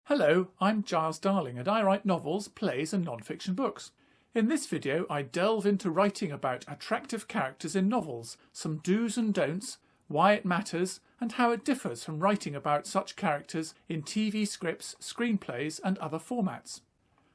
Hello, I'm Giles Darling and I write novels, plays and non-fiction books. In this video I delve into writing about attractive characters in novels, some do's and don'ts, why it matters and how it differs from writing about such characters in TV scripts, screenplays and other formats.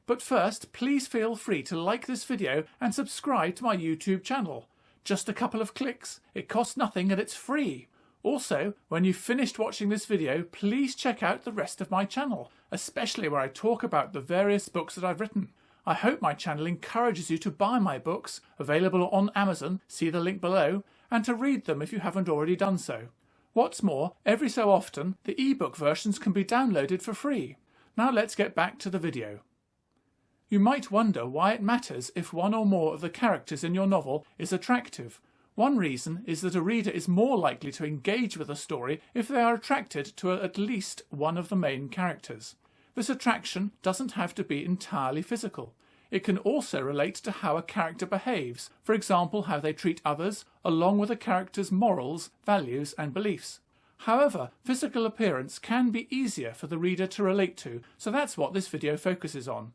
But first, please feel free to like this video and subscribe to my YouTube channel. Just a couple of clicks, it costs nothing and it's free. Also, when you've finished watching this video, please check out the rest of my channel, especially where I talk about the various books that I've written. I hope my channel encourages you to buy my books, available on Amazon, see the link below, and to read them if you haven't already done so. What's more, every so often, the ebook versions can be downloaded for free. Now let's get back to the video. You might wonder why it matters if one or more of the characters in your novel is attractive. One reason is that a reader is more likely to engage with a story if they are attracted to at least one of the main characters. This attraction doesn't have to be entirely physical. It can also relate to how a character behaves, for example how they treat others, along with a character's morals, values and beliefs. However, physical appearance can be easier for the reader to relate to, so that's what this video focuses on.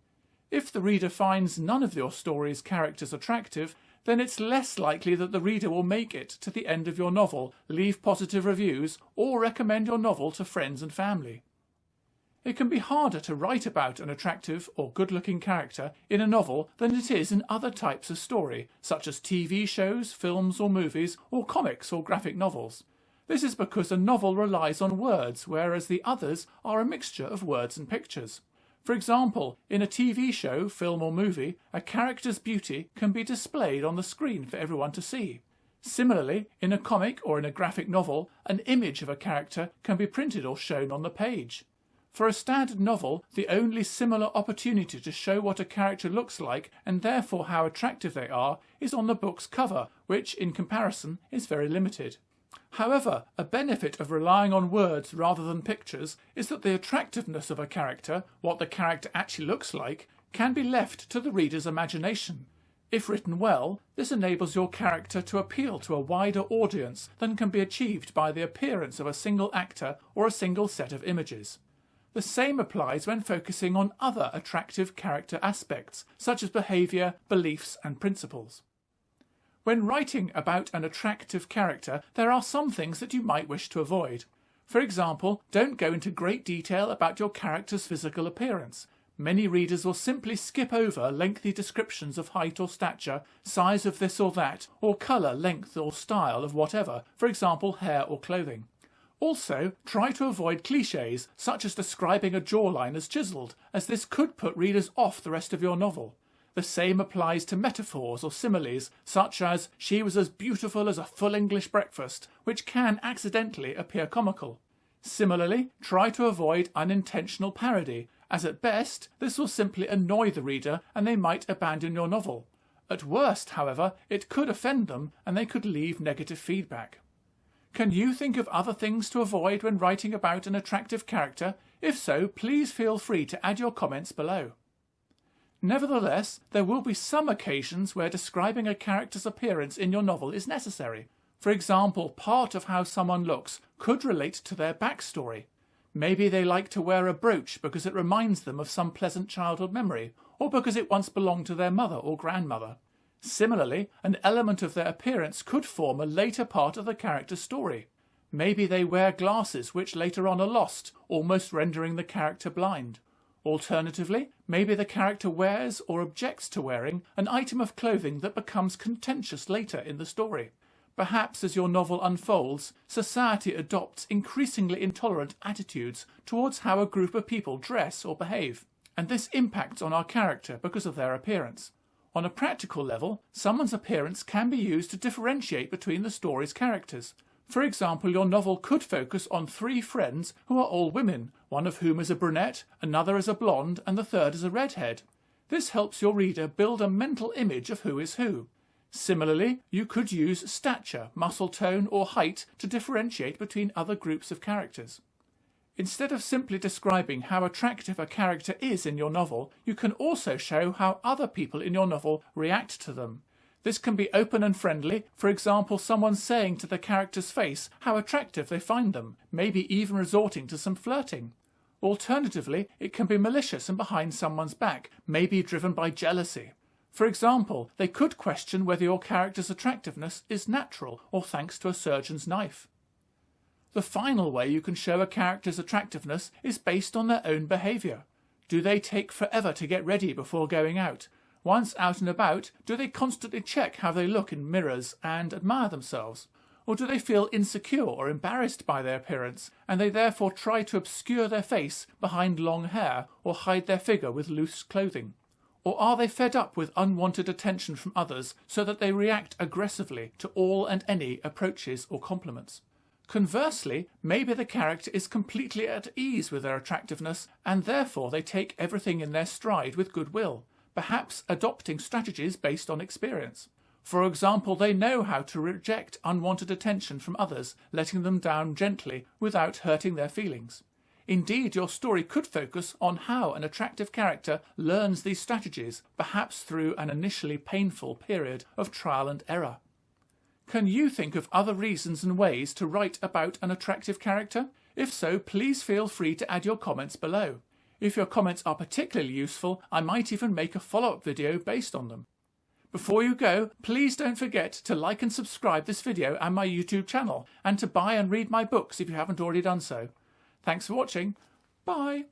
If the reader finds none of your story's characters attractive, then it's less likely that the reader will make it to the end of your novel, leave positive reviews, or recommend your novel to friends and family. It can be harder to write about an attractive or good-looking character in a novel than it is in other types of story, such as TV shows, films or movies, or comics or graphic novels. This is because a novel relies on words, whereas the others are a mixture of words and pictures. For example, in a TV show, film or movie, a character's beauty can be displayed on the screen for everyone to see. Similarly, in a comic or in a graphic novel, an image of a character can be printed or shown on the page. For a standard novel, the only similar opportunity to show what a character looks like and therefore how attractive they are is on the book's cover, which, in comparison, is very limited. However, a benefit of relying on words rather than pictures is that the attractiveness of a character, what the character actually looks like, can be left to the reader's imagination. If written well, this enables your character to appeal to a wider audience than can be achieved by the appearance of a single actor or a single set of images. The same applies when focusing on other attractive character aspects, such as behaviour, beliefs and principles. When writing about an attractive character, there are some things that you might wish to avoid. For example, don't go into great detail about your character's physical appearance. Many readers will simply skip over lengthy descriptions of height or stature, size of this or that, or colour, length or style of whatever, for example hair or clothing. Also, try to avoid clichés, such as describing a jawline as chiselled, as this could put readers off the rest of your novel. The same applies to metaphors or similes, such as "she was as beautiful as a full English breakfast," which can accidentally appear comical. Similarly, try to avoid unintentional parody, as at best this will simply annoy the reader and they might abandon your novel. At worst, however, it could offend them and they could leave negative feedback. Can you think of other things to avoid when writing about an attractive character? If so, please feel free to add your comments below. Nevertheless, there will be some occasions where describing a character's appearance in your novel is necessary. For example, part of how someone looks could relate to their backstory. Maybe they like to wear a brooch because it reminds them of some pleasant childhood memory, or because it once belonged to their mother or grandmother. Similarly, an element of their appearance could form a later part of the character's story. Maybe they wear glasses which later on are lost, almost rendering the character blind. Alternatively, maybe the character wears or objects to wearing an item of clothing that becomes contentious later in the story. Perhaps as your novel unfolds, society adopts increasingly intolerant attitudes towards how a group of people dress or behave, and this impacts on our character because of their appearance. On a practical level, someone's appearance can be used to differentiate between the story's characters. For example, your novel could focus on 3 friends who are all women, one of whom is a brunette, another is a blonde, and the third is a redhead. This helps your reader build a mental image of who is who. Similarly, you could use stature, muscle tone, or height to differentiate between other groups of characters. Instead of simply describing how attractive a character is in your novel, you can also show how other people in your novel react to them. This can be open and friendly, for example someone saying to the character's face how attractive they find them, maybe even resorting to some flirting. Alternatively, it can be malicious and behind someone's back, maybe driven by jealousy. For example, they could question whether your character's attractiveness is natural or thanks to a surgeon's knife. The final way you can show a character's attractiveness is based on their own behaviour. Do they take forever to get ready before going out? Once out and about, do they constantly check how they look in mirrors and admire themselves? Or do they feel insecure or embarrassed by their appearance, and they therefore try to obscure their face behind long hair or hide their figure with loose clothing? Or are they fed up with unwanted attention from others so that they react aggressively to all and any approaches or compliments? Conversely, maybe the character is completely at ease with their attractiveness and therefore they take everything in their stride with goodwill, perhaps adopting strategies based on experience. For example, they know how to reject unwanted attention from others, letting them down gently without hurting their feelings. Indeed, your story could focus on how an attractive character learns these strategies, perhaps through an initially painful period of trial and error. Can you think of other reasons and ways to write about an attractive character? If so, please feel free to add your comments below. If your comments are particularly useful, I might even make a follow-up video based on them. Before you go, please don't forget to like and subscribe this video and my YouTube channel, and to buy and read my books if you haven't already done so. Thanks for watching. Bye.